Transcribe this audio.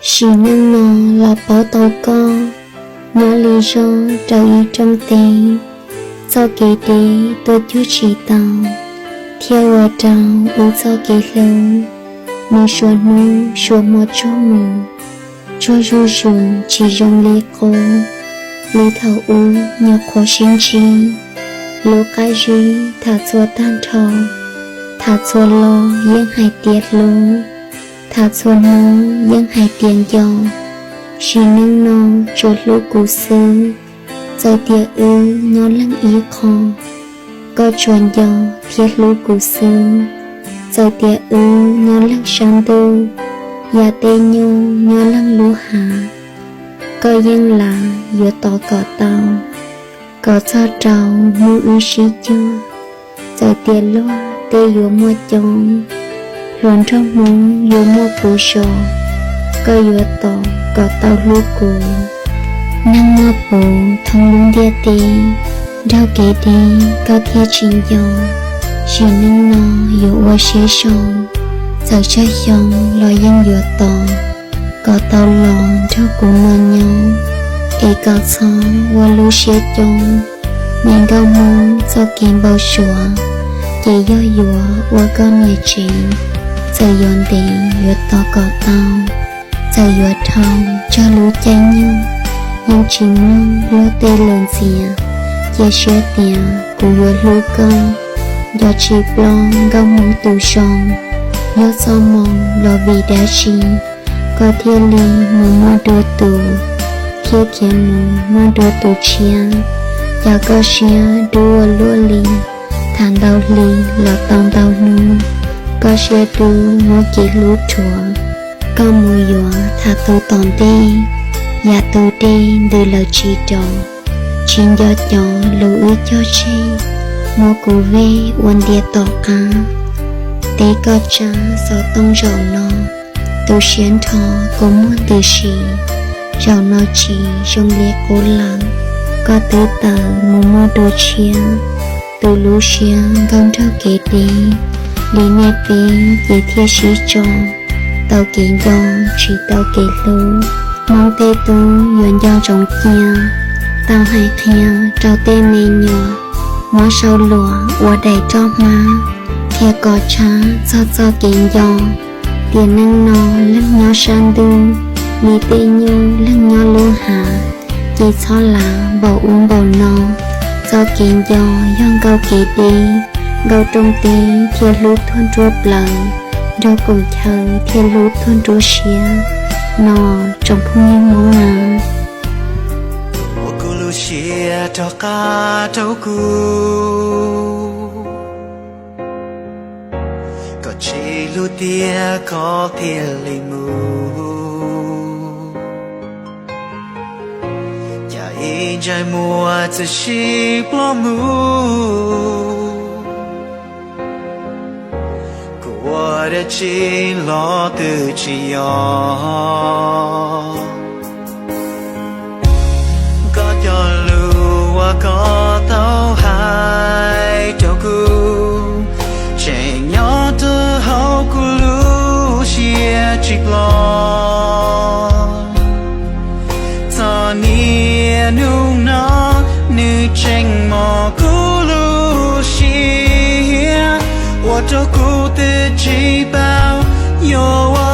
Chỉ nâng nó là bỏ tàu con, nó lý do trao ý trong tình. Do kể đi tôi chú chỉ tàu, theo ở trao uống do kể lâu. Mình xua nụ, xua một chỗ mù, cho ru ru chỉ dùng lê cô. Lý thảo u nhọc khó sinh chi, lô cái gì thả chua tan thọ, thả chua lo yên hai tiết lô. Thả chua nó yên hai tiền dòng, chỉ nâng nó chuột lô cụ sư. Rồi tiệt ư nhỏ lăng ý khó, có chuồn dòng thiết lô cụ sư. Rồi tiệt ư nhỏ lăng sang đô, nhà tê nhô nhỏ lăng lô hạ. Có yên là giữa tỏ cỏ tàu, có cho trào mũ ư sĩ chưa. Rồi tiệt lô tê giữa mua chồng, luận trong mũ giữa mua cụ sổ. Có giữa tỏ có tàu lô cụ, năng mơ bố thông lung địa tì. Đau kể đi có thiết trình dòng, chỉ nâng nó dù ua xế sông. Giờ chơi dòng lo dân dùa tỏ, có tàu lòn cho cùng mơ nhau. Ê có xong ua lưu xế chông, nàng gao môn do kèm bao sủa. Chỉ do dùa ua con nhà chị, giờ dọn đi dùa tỏ có tàu. Giờ dùa thông cho lũ cháy nhau, nhưng chỉ mong lô tê lần dìa. Giờ sửa tiền của dùa lũ con, do chị blon gao mong tù sông. Nhớ sao mong lo vì đã chi, có thiên lý mù mơ đua tù. Khi kiến mù mơ đua tù chia, giờ có xia đua lúa lì. Thằng đau lì là tông đau nu, có xia đu ngô kì lũ chùa. Có mù dùa thả tù tòn đi, nhà tù đi từ lời chỉ trò. Chuyện do cho lưu ước cho chi, ngô cụ về uốn địa tỏ cá. Tế có cha do tông rau nó, tu xuyên thọ cũng muốn từ xì. Rau nó chỉ trong liệt cố lắng, có tứ tờ mù mơ đồ chia. Từ lũ xia gom trao kể đi, đi nghe bế dễ thiết sĩ cho. Tàu kể dòng chỉ tàu kể lưu, mong tê tu yuan dòng trong kia. Tàu hai khea trao tê mê nhỏ, mó sâu lụa ua đầy cho má. Theo có cha cho kiện dòng, tiền nâng nó lăng nhỏ sang đu. Mì tê nhô lăng nhỏ lưu hạ, chỉ cho là bầu uống bầu nó. Do kiện dòng dòng gâu kể đi, gâu trong tí theo lũ thôn rùa blờ. Rau cùng chờ theo lũ thôn rùa xía, nó trong phong nhiên mong ngờ. Cô lũ xía cho ca trâu cú, có chỉ lũ tia có thiên lì mù. Nhà in trái mùa từ xí bỏ mù, của đã chỉ lo từ chỉ nhỏ. Có cho lùa có tao hai cho cu, trẻ nhỏ từ hậu cu lũ xia trịch lo. Cho nia nung nó nữ tranh mò cu lũ xia, 我照顾的记包有我。